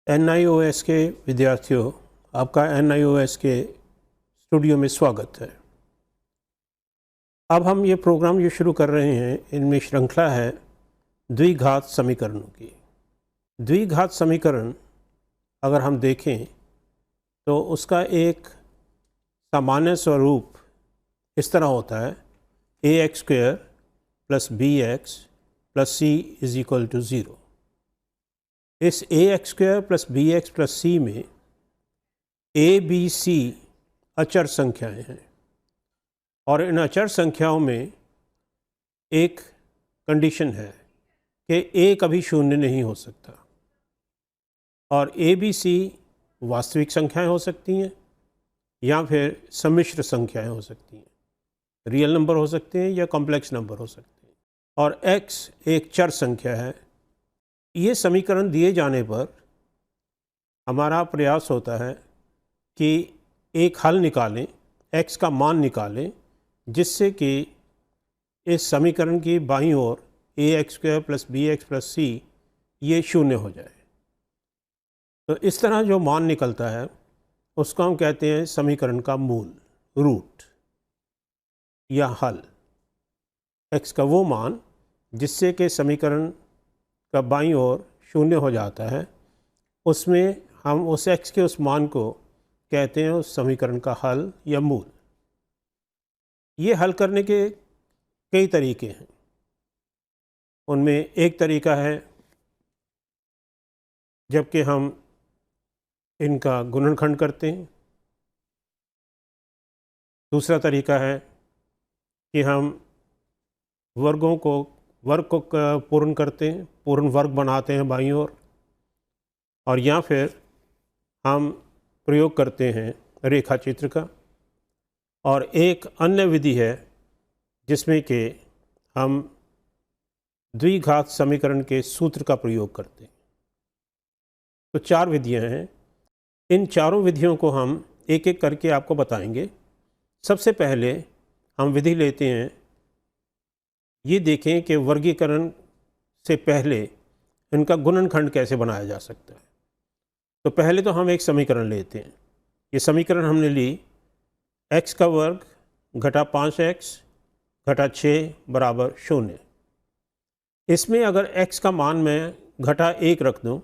NIOS के विद्यार्थियों, आपका NIOS के स्टूडियो में स्वागत है। अब हम ये प्रोग्राम जो शुरू कर रहे हैं, इनमें श्रृंखला है द्विघात समीकरणों की। द्विघात समीकरण अगर हम देखें तो उसका एक सामान्य स्वरूप इस तरह होता है ax² + bx + c = 0। इस ax² + bx + c में a, b, c अचर संख्याएं हैं और इन अचर संख्याओं में एक कंडीशन है कि a कभी शून्य नहीं हो सकता और a, b, c वास्तविक संख्याएं हो सकती हैं या फिर सम्मिश्र संख्याएं हो सकती हैं, रियल नंबर हो सकते हैं या कॉम्प्लेक्स नंबर हो सकते हैं, और x एक चर संख्या है। ये समीकरण दिए जाने पर हमारा प्रयास होता है कि एक हल निकालें, x का मान निकालें, जिससे कि इस समीकरण की बाईं ओर ax² + bx + c ये शून्य हो जाए। तो इस तरह जो मान निकलता है उसको हम कहते हैं समीकरण का मूल, रूट या हल। x का वो मान जिससे कि समीकरण का बाईं ओर शून्य हो जाता है, उसमें हम उस x के उस मान को कहते हैं उस समीकरण का हल या मूल। ये हल करने के कई तरीके हैं। उनमें एक तरीका है जबकि हम इनका गुणनखंड करते हैं। दूसरा तरीका है कि हम वर्ग को पूर्ण करते हैं, पूर्ण वर्ग बनाते हैं बाईं ओर, और या फिर हम प्रयोग करते हैं रेखा चित्र का। और एक अन्य विधि है जिसमें कि हम द्विघात समीकरण के सूत्र का प्रयोग करते हैं। तो चार विधियां हैं। इन चारों विधियों को हम एक एक करके आपको बताएंगे। सबसे पहले हम विधि लेते हैं, ये देखें कि वर्गीकरण से पहले इनका गुणनखंड कैसे बनाया जा सकता है। तो पहले तो हम एक समीकरण लेते हैं। ये समीकरण हमने ली x² - 5x - 6 = 0। इसमें अगर x का मान मैं -1 रख दूं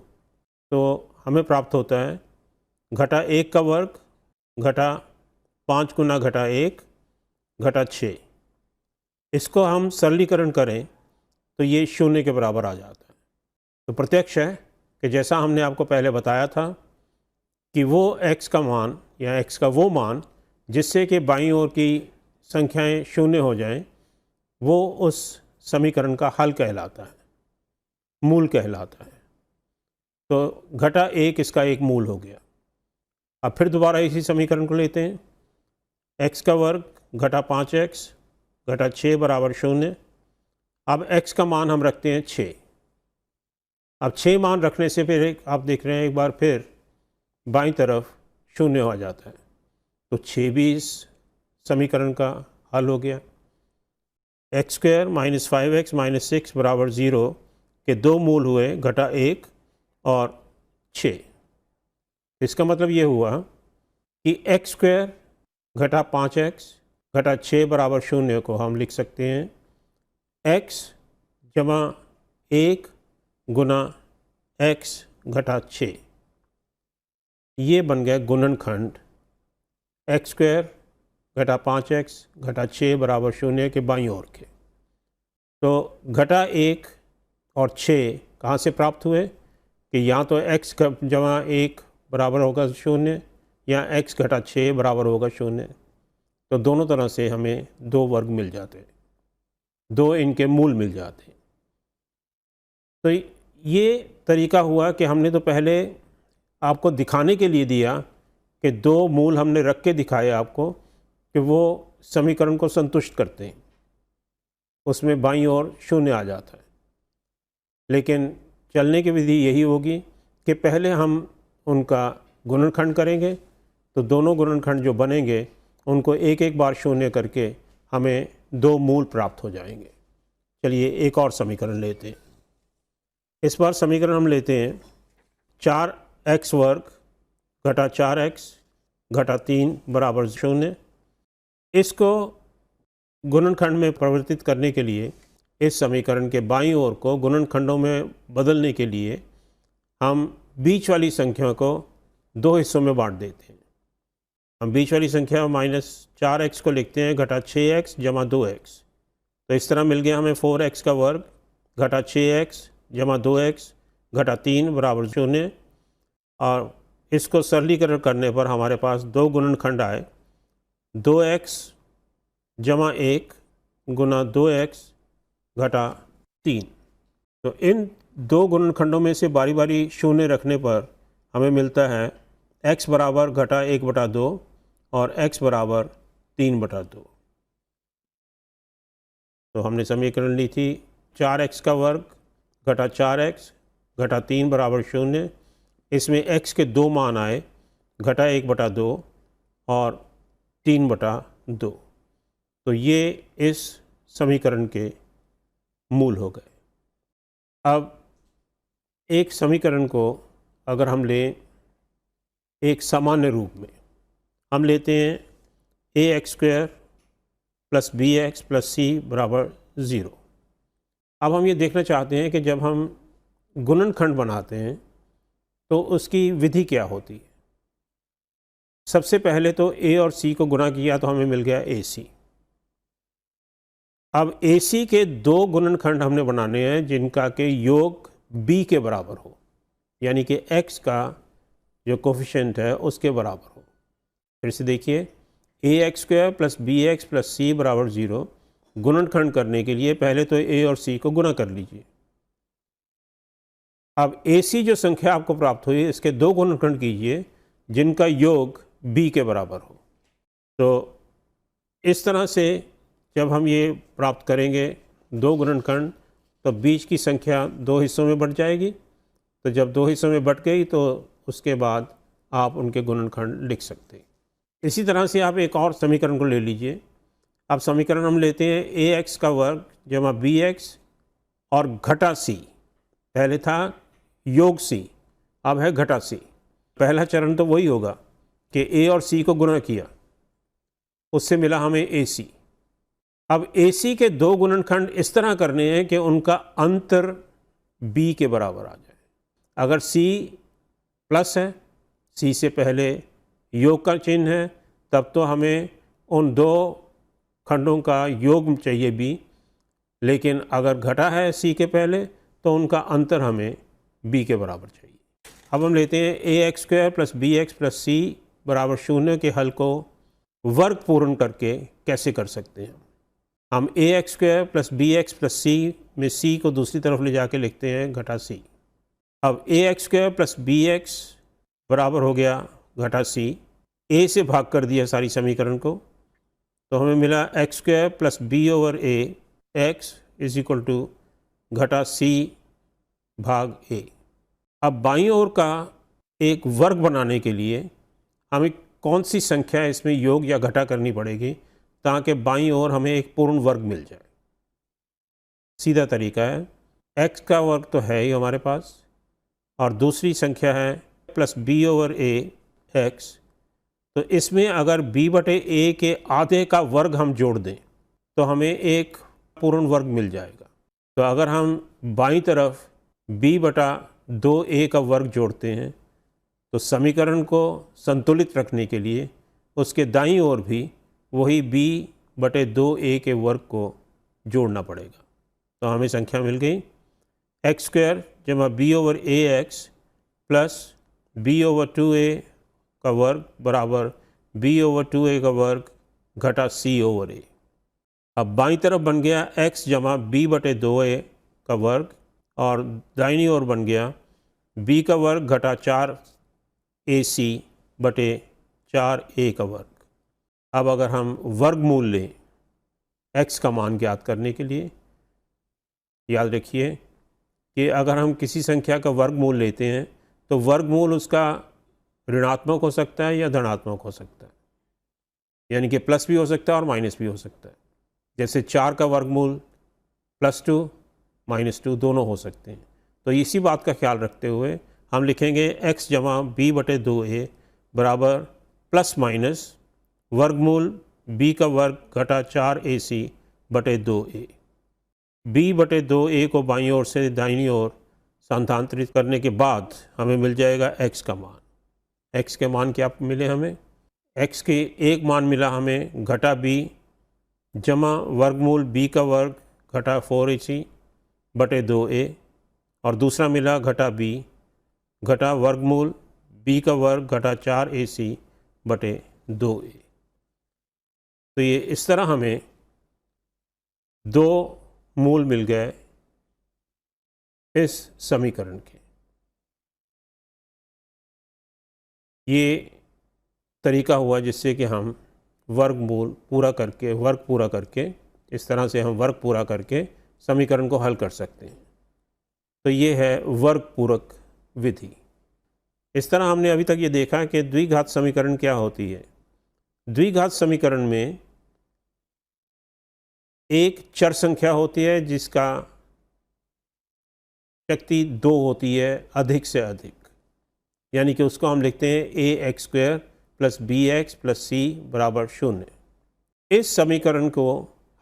तो हमें प्राप्त होता है -1² - 5 × -1 - 6। इसको हम सरलीकरण करें तो ये 0 के बराबर आ जाता है। तो प्रत्यक्ष है कि जैसा हमने आपको पहले बताया था कि वो x का मान या x का वो मान जिससे कि बाईं ओर की संख्याएं 0 हो जाएं, वो उस समीकरण का हल कहलाता है, मूल कहलाता है। तो -1 इसका एक मूल हो गया। अब फिर दोबारा इसी समीकरण को लेते हैं, x² - 5x - 6 = 0। अब x का मान हम रखते हैं 6। अब 6 मान रखने से फिर आप देख रहे हैं एक बार फिर बाईं तरफ 0 हो जाता है। तो 6 भी इस समीकरण का हल हो गया। x² - 5x - 6 = 0 के दो मूल हुए -1 और 6। इसका मतलब ये हुआ कि x² - 5x - 6 = 0 को हम लिख सकते हैं x = 1 × x - 6। ये बन गया गुणनखंड x² - 5x - 6 = 0 के बाईं ओर के। तो -1 और 6 कहाँ से प्राप्त हुए कि या तो x = 1 बराबर होगा 0 या x - 6 बराबर होगा 0। तो दोनों तरह से हमें दो वर्ग मिल जाते हैं, दो इनके मूल मिल जाते हैं। तो ये तरीका हुआ कि हमने तो पहले आपको दिखाने के लिए दिया कि दो मूल हमने रख के दिखाए आपको कि वो समीकरण को संतुष्ट करते हैं, उसमें बाईं ओर 0 आ जाता है। लेकिन चलने की विधि यही होगी कि पहले हम उनका गुणनखंड करेंगे, तो दोनों गुणनखंड जो बनेंगे उनको एक एक बार 0 करके हमें दो मूल प्राप्त हो जाएंगे। चलिए एक और समीकरण लेते हैं। इस बार समीकरण हम लेते हैं 4 एक्स वर्ग घटा 4x घटा 3 बराबर 0। इसको गुणनखंड में परिवर्तित करने के लिए इस समीकरण के बाईं ओर को गुणनखंडों में बदलने के लिए हम बीच वाली संख्या को दो हिस्सों में बांट देते हैं। हम बीच वाली संख्या -4x को लिखते हैं घटा 6x जमा 2x। तो इस तरह मिल गया हमें 4x का वर्ग घटा 6x जमा 2x घटा 3 बराबर 0। और इसको सरलीकरण करने पर हमारे पास दो गुणनखंड आए, 2x जमा 1 गुना 2x घटा 3। तो इन दो गुणनखंडों में से बारी बारी शून्य रखने पर हमें मिलता है x बराबर घटा 1/2 और x बराबर 3/2। तो हमने समीकरण ली थी 4x का वर्ग घटा 4x घटा 3 बराबर 0। इसमें x के दो मान आए, घटा 1/2 और 3/2। तो ये इस समीकरण के मूल हो गए। अब एक समीकरण को अगर हम लें एक सामान्य रूप में, हम लेते हैं ax² plus bx plus c बराबर 0। अब हम ये देखना चाहते हैं कि जब हम गुणनखंड बनाते हैं तो उसकी विधि क्या होती है। सबसे पहले तो a और c को गुणा किया तो हमें मिल गया ac। अब ac के दो गुणनखंड हमने बनाने हैं जिनका के योग b के बराबर हो, यानी कि x का जो कोफिशिएंट है उसके बराबर हो। फिर से देखिए, ax² plus bx plus c बराबर 0 गुणनखंड करने के लिए पहले तो a और c को गुणा कर लीजिए। अब ac जो संख्या आपको प्राप्त हुई इसके दो गुणनखंड कीजिए जिनका योग b के बराबर हो। तो इस तरह से जब हम ये प्राप्त करेंगे दो गुणनखंड तो बीच की संख्या दो हिस्सों में बट जाएगी। तो जब दो हिस्सों में बट गई तो उसके बाद आप उनके गुणनखंड लिख सकते हैं। इसी तरह से आप एक और समीकरण को ले लीजिए। अब समीकरण हम लेते हैं ax का वर्ग जमा bx और घटा c। पहले था योग c, अब है घटा c। पहला चरण तो वही होगा कि a और c को गुणा किया, उससे मिला हमें ac। अब ac के दो गुणनखंड इस तरह करने हैं कि उनका अंतर b के बराबर आ जाए। अगर c प्लस है, c से पहले योग का चिन्ह है, तब तो हमें उन दो खंडों का योग चाहिए b। लेकिन अगर घटा है c के पहले तो उनका अंतर हमें b के बराबर चाहिए। अब हम लेते हैं ax² plus bx plus c बराबर 0 के हल को वर्ग पूर्ण करके कैसे कर सकते हैं। हम ax² plus bx plus c में c को दूसरी तरफ ले जाके लिखते हैं घटा c। अब ax² प्लस bx बराबर हो गया घटा c। a से भाग कर दिया सारी समीकरण को, तो हमें मिला x² plus b/a x is equal to घटा c भाग a। अब बाईं ओर का एक वर्ग बनाने के लिए हमें कौन सी संख्या इसमें योग या घटा करनी पड़ेगी ताकि बाईं ओर हमें एक पूर्ण वर्ग मिल जाए। सीधा तरीका है, x का वर्ग तो है ही हमारे पास और दूसरी संख्या है प्लस b/a x। तो इसमें अगर b/a के आधे का वर्ग हम जोड़ दें तो हमें एक पूर्ण वर्ग मिल जाएगा। तो अगर हम बाईं तरफ b/2a का वर्ग जोड़ते हैं तो समीकरण को संतुलित रखने के लिए उसके दाईं ओर भी वही b/2a के वर्ग को जोड़ना पड़ेगा। तो हमें संख्या मिल गई x² जमा b/ax प्लस b/2a का वर्ग बराबर b/2a का वर्ग घटा c/a। अब बाईं तरफ बन गया x जमा b/2a का वर्ग और दाहिनी ओर बन गया b का वर्ग घटा 4ac बटे 4a का वर्ग। अब अगर हम वर्गमूल लें x का मान ज्ञात करने के लिए, याद रखिए कि अगर हम किसी संख्या का वर्गमूल लेते हैं तो वर्गमूल उसका ऋणात्मक हो सकता है या धनात्मक हो सकता है, यानी कि प्लस भी हो सकता है और माइनस भी हो सकता है। जैसे 4 का वर्गमूल +2 -2 दोनों हो सकते हैं। तो इसी बात का ख्याल रखते हुए हम लिखेंगे x जमा b बटे 2a बराबर प्लस माइनस वर्गमूल b का वर्ग घटा 4ac बटे 2a। b बटे 2a को बाईं ओर से दाहिनी ओर स्थानांतरित करने के बाद हमें मिल जाएगा x का मान। x के मान क्या मिले हमें? x के एक मान मिला हमें घटा b जमा वर्गमूल b का वर्ग घटा 4ac बटे 2a, और दूसरा मिला घटा b घटा वर्गमूल b का वर्ग घटा 4ac बटे 2a। तो ये इस तरह हमें दो मूल मिल गए इस समीकरण के। ये तरीका हुआ जिससे कि हम वर्ग पूरा करके इस तरह से हम वर्ग पूरा करके समीकरण को हल कर सकते हैं। तो ये है वर्ग पूरक विधि। इस तरह हमने अभी तक ये देखा कि द्विघात समीकरण क्या होती है। द्विघात समीकरण में एक चर संख्या होती है जिसका शक्ति 2 होती है अधिक से अधिक, यानी कि उसको हम लिखते हैं ax² plus bx plus c बराबर 0। इस समीकरण को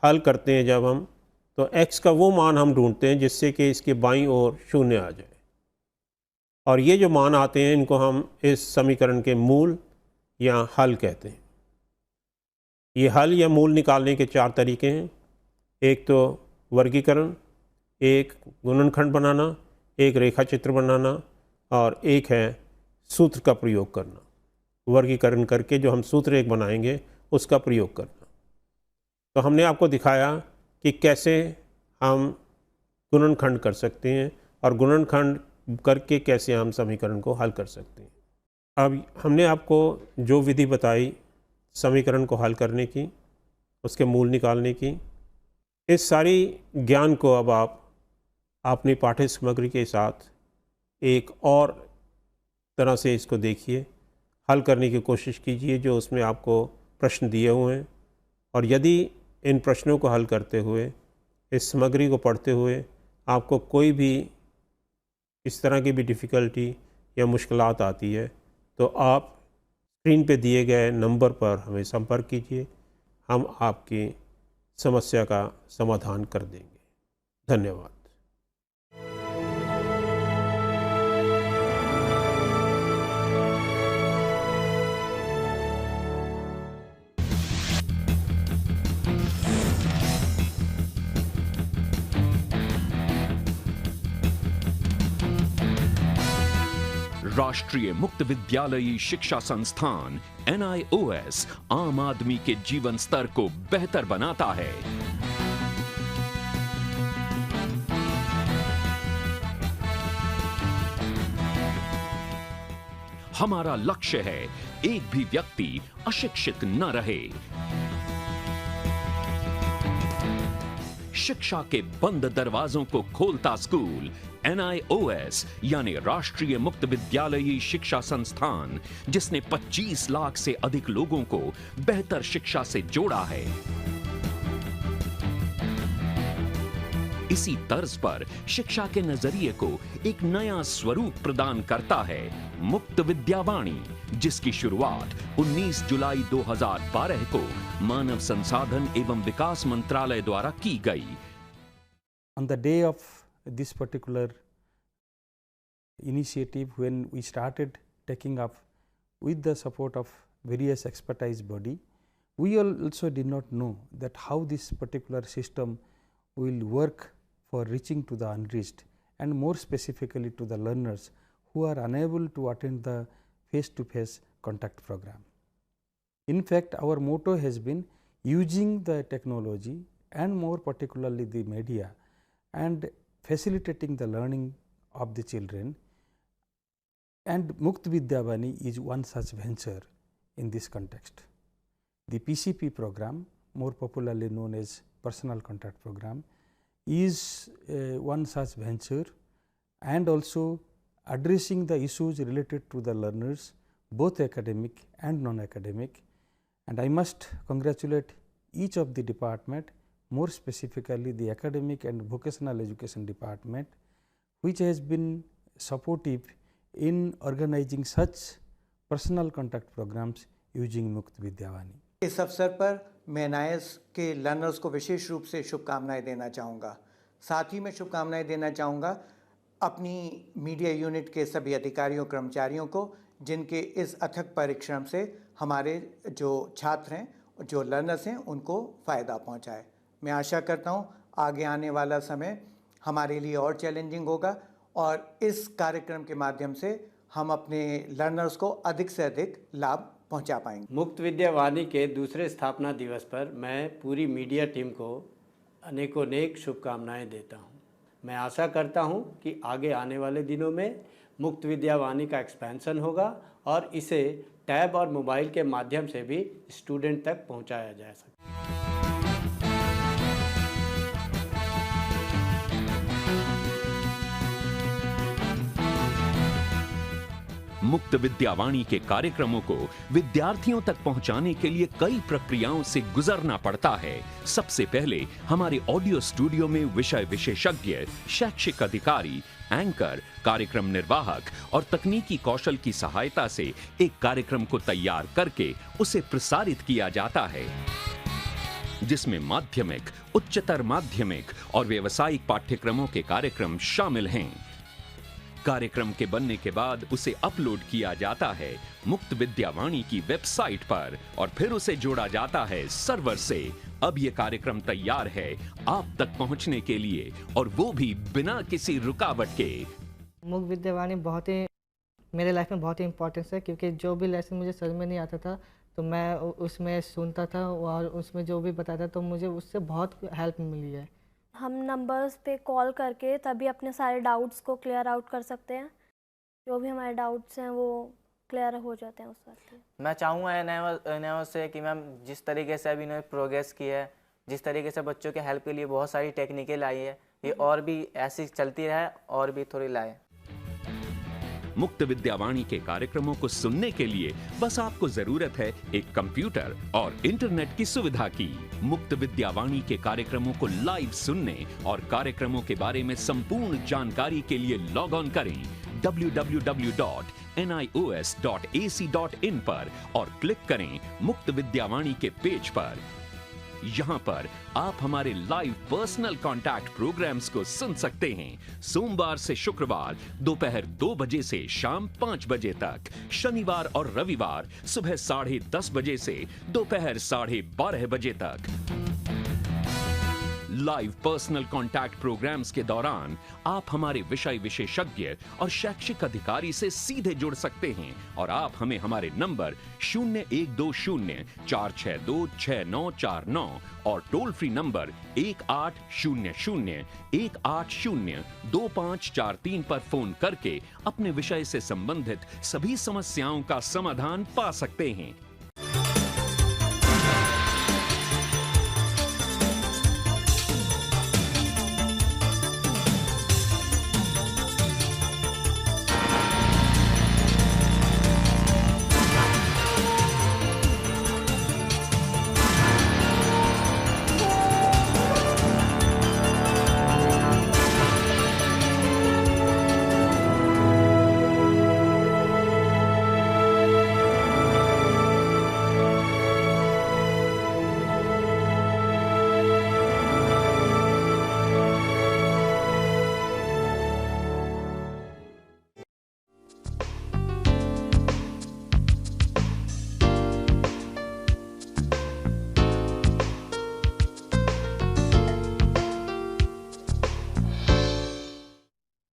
हल करते हैं जब हम, तो x का वो मान हम ढूंढते हैं जिससे कि इसके बाईं ओर 0 आ जाए, और ये जो मान आते हैं इनको हम इस समीकरण के मूल या हल कहते हैं। ये हल या मूल निकालने के 4 तरीके हैं। एक तो वर्गीकरण, एक गुणनखंड बनाना, एक रेखा चित्र बनाना, और एक है सूत्र का प्रयोग करना। वर्गीकरण करके जो हम सूत्र एक बनाएंगे उसका प्रयोग करना। तो हमने आपको दिखाया कि कैसे हम गुणनखंड कर सकते हैं और गुणनखंड करके कैसे हम समीकरण को हल कर सकते हैं। अब हमने आपको जो विधि बताई समीकरण को हल करने की, उसके मूल निकालने की, इस सारी ज्ञान को अब आप अपनी पाठ्य सामग्री के साथ एक और तरह से इसको देखिए, हल करने की कोशिश कीजिए जो उसमें आपको प्रश्न दिए हुए हैं। और यदि इन प्रश्नों को हल करते हुए, इस सामग्री को पढ़ते हुए आपको कोई भी इस तरह की भी डिफ़िकल्टी या मुश्किलात आती है, तो आप स्क्रीन पे दिए गए नंबर पर हमें संपर्क कीजिए, हम आपकी समस्या का समाधान कर देंगे। धन्यवाद। राष्ट्रीय मुक्त विद्यालयी शिक्षा संस्थान NIOS आम आदमी के जीवन स्तर को बेहतर बनाता है। हमारा लक्ष्य है एक भी व्यक्ति अशिक्षित न रहे। शिक्षा के बंद दरवाजों को खोलता स्कूल NIOS यानी राष्ट्रीय मुक्त विद्यालयी शिक्षा संस्थान, जिसने 25 लाख से अधिक लोगों को बेहतर शिक्षा से जोड़ा है। इसी तर्ज पर शिक्षा के नजरिए को एक नया स्वरूप प्रदान करता है मुक्त विद्यावाणी, जिसकी शुरुआत 19 जुलाई 2012 को मानव संसाधन एवं विकास मंत्रालय द्वारा की गई। On the day of this particular initiative, when we started taking up with the support of various expertise body, we also did not know that how this particular system will work for reaching to the unreached, and more specifically to the learners who are unable to attend the face-to-face contact program. In fact, our motto has been using the technology and more particularly the media and facilitating the learning of the children, and Mukt Vidyavani is one such venture in this context. The PCP program, more popularly known as Personal Contact Program, is one such venture, and also addressing the issues related to the learners, both academic and non-academic. And I must congratulate each of the department, more specifically the academic and vocational education department, which has been supportive in organizing such personal contact programs using मुक्त विद्यावाणी। इस अवसर पर मैं NIOS के learners को विशेष रूप से शुभकामनाएं देना चाहूँगा। साथ ही मैं शुभकामनाएं देना चाहूँगा अपनी मीडिया यूनिट के सभी अधिकारियों कर्मचारियों को, जिनके इस अथक परिश्रम से हमारे जो छात्र हैं, जो लर्नर्स हैं, उनको फ़ायदा पहुँचाए। मैं आशा करता हूँ आगे आने वाला समय हमारे लिए और चैलेंजिंग होगा और इस कार्यक्रम के माध्यम से हम अपने लर्नर्स को अधिक से अधिक लाभ पहुंचा पाएंगे। मुक्त विद्यावाणी के दूसरे स्थापना दिवस पर मैं पूरी मीडिया टीम को अनेकों अनेक शुभकामनाएं देता हूं। मैं आशा करता हूं कि आगे आने वाले दिनों में मुक्त विद्यावाणी का एक्सपेंशन होगा और इसे टैब और मोबाइल के माध्यम से भी स्टूडेंट तक पहुंचाया जा सके। मुक्त विद्यावाणी के कार्यक्रमों को विद्यार्थियों तक पहुंचाने के लिए कई प्रक्रियाओं से गुजरना पड़ता है। सबसे पहले हमारे ऑडियो स्टूडियो में विषय विशेषज्ञ, शैक्षिक अधिकारी, एंकर, कार्यक्रम निर्वाहक और तकनीकी कौशल की सहायता से एक कार्यक्रम को तैयार करके उसे प्रसारित किया जाता है, जिसमें माध्यमिक, उच्चतर माध्यमिक और व्यावसायिक पाठ्यक्रमों के कार्यक्रम शामिल हैं। कार्यक्रम के बनने के बाद उसे अपलोड किया जाता है मुक्त विद्यावाणी की वेबसाइट पर और फिर उसे जोड़ा जाता है सर्वर से। अब ये कार्यक्रम तैयार है आप तक पहुंचने के लिए, और वो भी बिना किसी रुकावट के। मुक्त विद्यावाणी बहुत ही मेरे लाइफ में बहुत ही इम्पोर्टेंस है, क्योंकि जो भी लेसन मुझे समझ में नहीं आता था तो मैं उसमें सुनता था और उसमें जो भी बताता तो मुझे उससे बहुत हेल्प मिली है। हम नंबर्स पे कॉल करके तभी अपने सारे डाउट्स को क्लियर आउट कर सकते हैं। जो भी हमारे डाउट्स हैं वो क्लियर हो जाते हैं उस वक्त। मैं चाहूँगा NIOS से कि मैम जिस तरीके से अभी इन्होंने प्रोग्रेस की है, जिस तरीके से बच्चों के हेल्प के लिए बहुत सारी टेक्निकें लाई है, ये और भी ऐसी चलती रहे और भी थोड़ी लाए। मुक्त विद्यावाणी के कार्यक्रमों को सुनने के लिए बस आपको जरूरत है एक कंप्यूटर और इंटरनेट की सुविधा की। मुक्त विद्यावाणी के कार्यक्रमों को लाइव सुनने और कार्यक्रमों के बारे में संपूर्ण जानकारी के लिए लॉग ऑन करें www.nios.ac.in पर और क्लिक करें मुक्त विद्यावाणी के पेज पर। यहाँ पर आप हमारे लाइव पर्सनल कांटेक्ट प्रोग्राम्स को सुन सकते हैं, सोमवार से शुक्रवार दोपहर 2 बजे से शाम 5 बजे तक, शनिवार और रविवार सुबह 10:30 बजे से दोपहर 12:30 बजे तक। लाइव पर्सनल कांटेक्ट प्रोग्राम्स के दौरान आप हमारे विषय विशेषज्ञ और शैक्षिक अधिकारी से सीधे जुड़ सकते हैं और आप हमें हमारे नंबर 0120-462-6949 और टोल फ्री नंबर 1800-180-2543 पर फोन करके अपने विषय से संबंधित सभी समस्याओं का समाधान पा सकते हैं।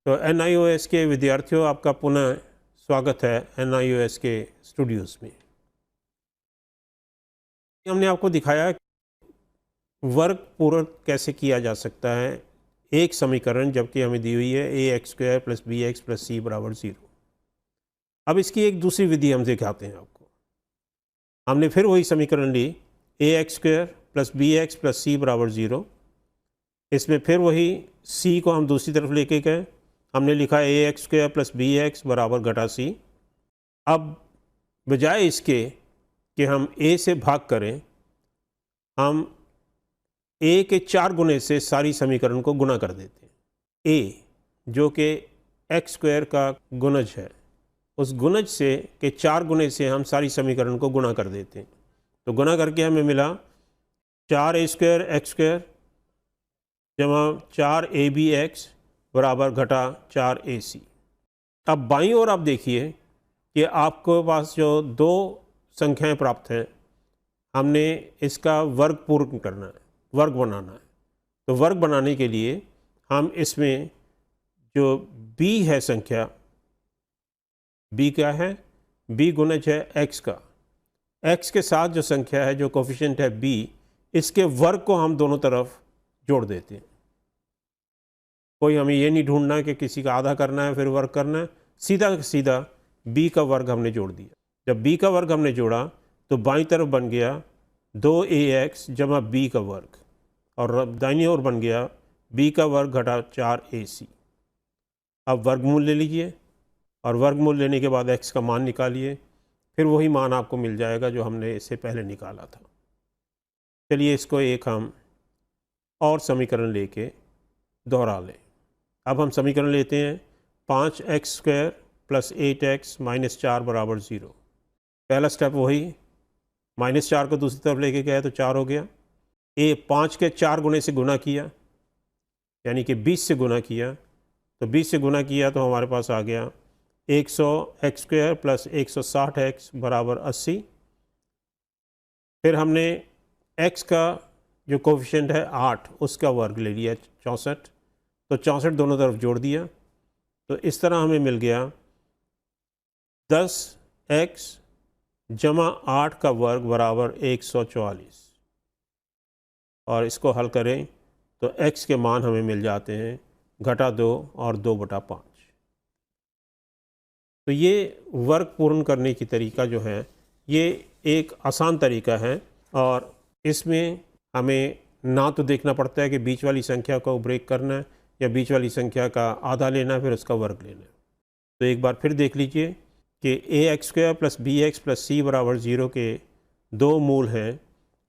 तो NIOS के विद्यार्थियों, आपका पुनः स्वागत है NIOS के स्टूडियोज़ में। हमने आपको दिखाया वर्ग पूर्ण कैसे किया जा सकता है एक समीकरण जबकि हमें दी हुई है ax² + bx + c = 0। अब इसकी एक दूसरी विधि हम दिखाते हैं आपको। हमने फिर वही समीकरण ली ax² + bx + c = 0। इसमें फिर वही c को हम दूसरी तरफ लेके गए, हमने लिखा ax² + bx = -c। अब बजाय इसके कि हम a से भाग करें, हम a के 4 गुने से सारी समीकरण को गुना कर देते हैं। a जो कि x² का गुणज है, उस गुणज से के 4 गुणे से हम सारी समीकरण को गुणा कर देते हैं। तो गुणा करके हमें मिला 4a² x² जमा 4ab(x) बराबर घटा 4ac। अब बाईं ओर आप देखिए कि आपके पास जो दो संख्याएं प्राप्त हैं, हमने इसका वर्ग पूर्ण करना है, वर्ग बनाना है। तो वर्ग बनाने के लिए हम इसमें जो b है संख्या, b क्या है, b गुणज है x का, x के साथ जो संख्या है, जो कोफिशिएंट है b, इसके वर्ग को हम दोनों तरफ जोड़ देते हैं। कोई हमें ये नहीं ढूंढना कि किसी का आधा करना है फिर वर्ग करना है, सीधा सीधा b का वर्ग हमने जोड़ दिया। जब b का वर्ग हमने जोड़ा तो बाईं तरफ बन गया 2ax जमा b का वर्ग, और दाहिनी ओर बन गया b का वर्ग घटा 4ac। अब वर्गमूल ले लीजिए और वर्गमूल लेने के बाद x का मान निकालिए, फिर वही मान आपको मिल जाएगा जो हमने इससे पहले निकाला था। चलिए इसको एक हम और समीकरण लेके दोहरा लें। अब हम समीकरण लेते हैं 5x² + 8x - 4 बराबर 0। पहला स्टेप वही, -4 को दूसरी तरफ लेके गया तो 4 हो गया। 5 के 4 गुणे से गुना किया, यानी कि 20 से गुना किया, तो 20 से गुना किया तो हमारे पास आ गया 100x² + 160x बराबर 80। फिर हमने x का जो कोफिशिएंट है 8, उसका वर्ग ले लिया 64, तो 64 दोनों तरफ जोड़ दिया। तो इस तरह हमें मिल गया 10x जमा 8 का वर्ग बराबर 144। और इसको हल करें तो x के मान हमें मिल जाते हैं घटा 2 और 2/5। तो ये वर्ग पूर्ण करने की तरीका जो है, ये एक आसान तरीका है, और इसमें हमें ना तो देखना पड़ता है कि बीच वाली संख्या को ब्रेक करना है या बीच वाली संख्या का आधा लेना है फिर उसका वर्ग लेना है। तो एक बार फिर देख लीजिए कि ax² + bx + c बराबर 0 के दो मूल हैं,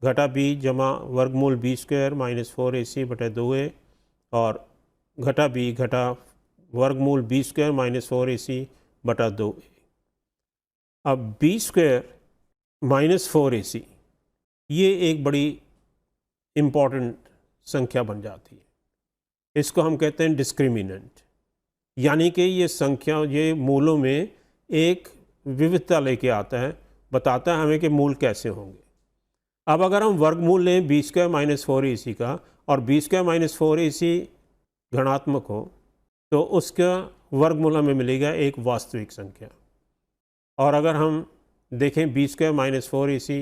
घटा b जमा वर्गमूल b² - 4ac बटे 2a और घटा b घटा वर्गमूल b² - 4ac बटा 2a। अब b² - 4ac ये एक बड़ी इम्पॉर्टेंट संख्या बन जाती है। इसको हम कहते हैं डिस्क्रिमिनेंट, यानी कि ये संख्या, ये मूलों में एक विविधता लेके आता है, बताता है हमें कि मूल कैसे होंगे। अब अगर हम वर्गमूल लें b² - 4ac का और b² - 4ac धनात्मक हो तो उसका वर्गमूल हमें मिलेगा एक वास्तविक संख्या। और अगर हम देखें b² - 4ac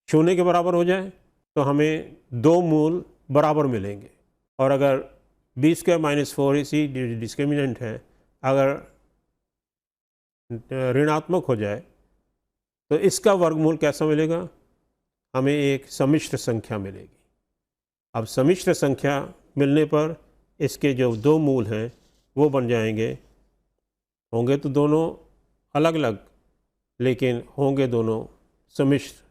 0 के बराबर हो जाए तो हमें दो मूल बराबर मिलेंगे। और अगर b² - 4ac डिस्क्रिमिनेंट है, अगर ऋणात्मक हो जाए तो इसका वर्गमूल कैसा मिलेगा, हमें एक सम्मिश्र संख्या मिलेगी। अब सम्मिश्र संख्या मिलने पर इसके जो दो मूल हैं वो बन जाएंगे, होंगे तो दोनों अलग अलग लेकिन होंगे दोनों सम्मिश्र।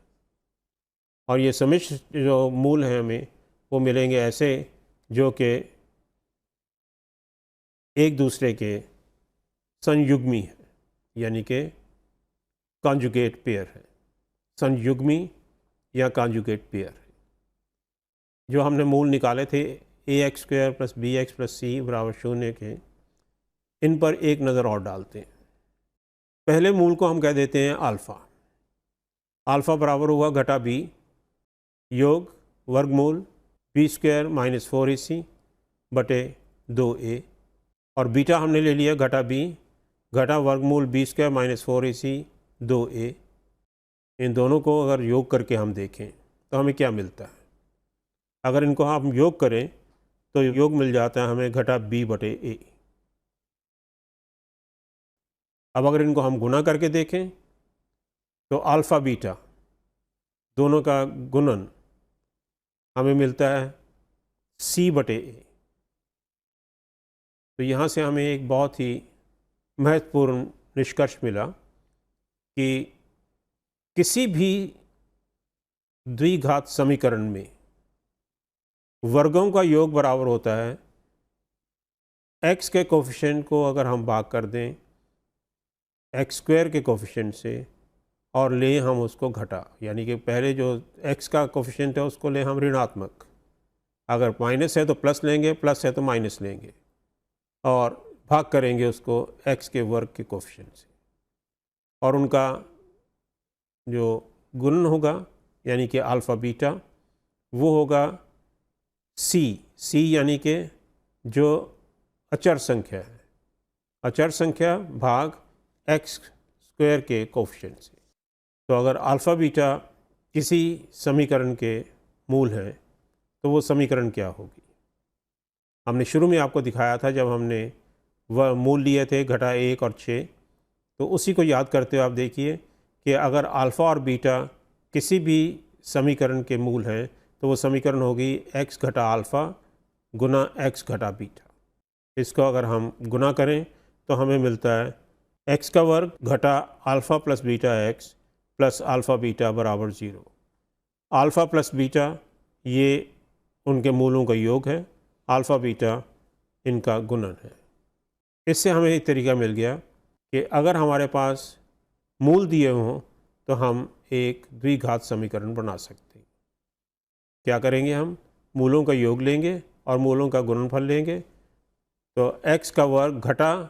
और ये सम्मिश्र जो मूल हैं हमें वो मिलेंगे ऐसे जो कि एक दूसरे के संयुग्मी है, यानी कि कॉन्जुगेट पेयर है, संयुग्मी या कॉन्जुगेट पेयर है। जो हमने मूल निकाले थे ax² + bx + c बराबर 0 के, इन पर एक नज़र और डालते हैं। पहले मूल को हम कह देते हैं अल्फ़ा। अल्फ़ा बराबर हुआ घटा b योग वर्गमूल b² - 4ac बटे 2a, और बीटा हमने ले लिया घटा b घटा वर्गमूल b² - 4ac 2a। इन दोनों को अगर योग करके हम देखें तो हमें क्या मिलता है। अगर इनको हम योग करें तो योग मिल जाता है हमें घटा b बटे a। अब अगर इनको हम गुना करके देखें तो अल्फ़ा बीटा दोनों का गुणन हमें मिलता है c बटे a। तो यहाँ से हमें एक बहुत ही महत्वपूर्ण निष्कर्ष मिला कि किसी भी द्विघात समीकरण में वर्गों का योग बराबर होता है x के कोफिशिएंट को अगर हम भाग कर दें एक्स स्क्वायर के कोफिशिएंट से और लें हम उसको घटा, यानी कि पहले जो एक्स का कोफिशिएंट है उसको लें हम ऋणात्मक, अगर माइनस है तो प्लस लेंगे, प्लस है तो माइनस लेंगे, और भाग करेंगे उसको एक्स के वर्ग के कोफिशिएंट से, और उनका जो गुणन होगा यानी कि अल्फ़ा बीटा वो होगा सी यानी कि जो अचर संख्या है, अचर संख्या भाग एक्स स्क्वायर के कोफिशिएंट से। तो अगर अल्फ़ा बीटा किसी समीकरण के मूल हैं तो वो समीकरण क्या होगी? हमने शुरू में आपको दिखाया था जब हमने वह मूल लिए थे घटा 1 और 6, तो उसी को याद करते हुए आप देखिए कि अगर अल्फ़ा और बीटा किसी भी समीकरण के मूल हैं तो वो समीकरण होगी x घटा अल्फ़ा गुना x घटा बीटा। इसको अगर हम गुना करें तो हमें मिलता है x का वर्ग घटा alpha plus beta x plus alpha beta बराबर 0। अल्फ़ा प्लस बीटा ये उनके मूलों का योग है, अल्फ़ा बीटा इनका गुणन है। इससे हमें एक तरीका मिल गया कि अगर हमारे पास मूल दिए हों तो हम एक द्विघात समीकरण बना सकते हैं। क्या करेंगे? हम मूलों का योग लेंगे और मूलों का गुणनफल लेंगे। तो x का वर्ग घटा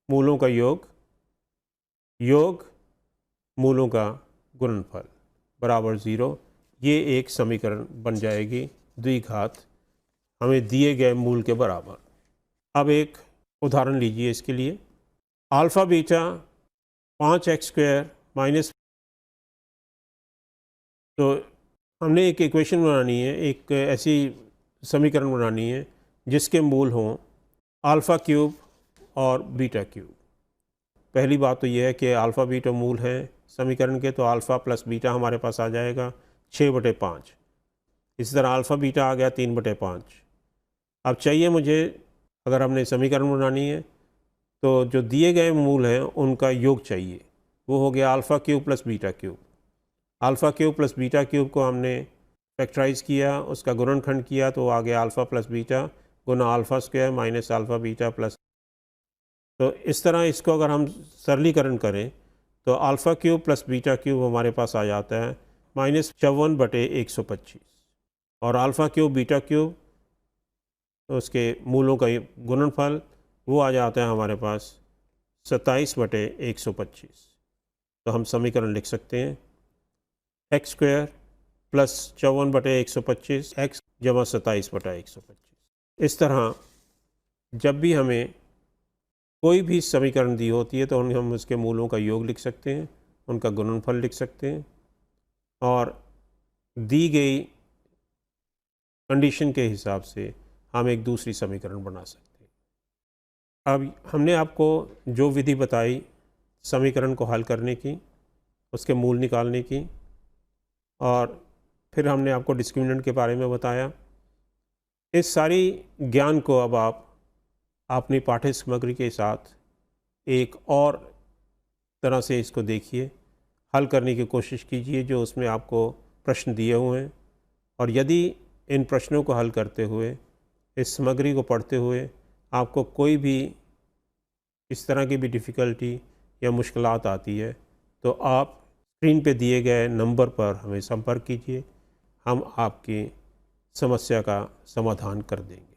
मूलों का योग, योग मूलों का गुणनफल बराबर 0। ये एक समीकरण बन जाएगी द्विघात हमें दिए गए मूल के बराबर। अब एक उदाहरण लीजिए इसके लिए। Alpha beta 5x square minus, तो हमने एक इक्वेशन बनानी है, एक ऐसी समीकरण बनानी है जिसके मूल हों अल्फ़ा क्यूब और बीटा क्यूब। पहली बात तो यह है कि अल्फ़ा बीटा मूल हैं समीकरण के, तो अल्फ़ा प्लस बीटा हमारे पास आ जाएगा 6/5। इसी तरह अल्फ़ा बीटा आ गया 3/5। अब चाहिए मुझे, अगर हमने समीकरण बनानी है तो जो दिए गए मूल हैं उनका योग चाहिए, वो हो गया alpha cube plus beta cube. Alpha cube plus beta cube को हमने फैक्टराइज़ किया, उसका गुणनखंड किया तो आ गया अल्फ़ा प्लस बीटा गुना alpha square minus alpha beta plus. तो इस तरह इसको अगर हम सरलीकरण करें तो alpha cube plus beta cube हमारे पास आ जाता है -54/125, और अल्फ़ा क्यूब बीटा क्यूब तो उसके मूलों का गुणनफल वो आ जाता है हमारे पास 27/125। तो हम समीकरण लिख सकते हैं एक्स स्क्वायर प्लस 54/125 एक्स जमा 27/125। इस तरह जब भी हमें कोई भी समीकरण दी होती है तो हम उसके मूलों का योग लिख सकते हैं, उनका गुणनफल लिख सकते हैं, और दी गई कंडीशन के हिसाब से हम एक दूसरी समीकरण बना सकते हैं। अब हमने आपको जो विधि बताई समीकरण को हल करने की, उसके मूल निकालने की, और फिर हमने आपको डिस्क्रिमिनेंट के बारे में बताया। इस सारी ज्ञान को अब आप अपनी पाठ्य सामग्री के साथ एक और तरह से इसको देखिए, हल करने की कोशिश कीजिए जो उसमें आपको प्रश्न दिए हुए हैं, और यदि इन प्रश्नों को हल करते हुए, इस सामग्री को पढ़ते हुए आपको कोई भी इस तरह की भी डिफ़िकल्टी या मुश्किलात आती है तो आप स्क्रीन पे दिए गए नंबर पर हमें संपर्क कीजिए, हम आपकी समस्या का समाधान कर देंगे।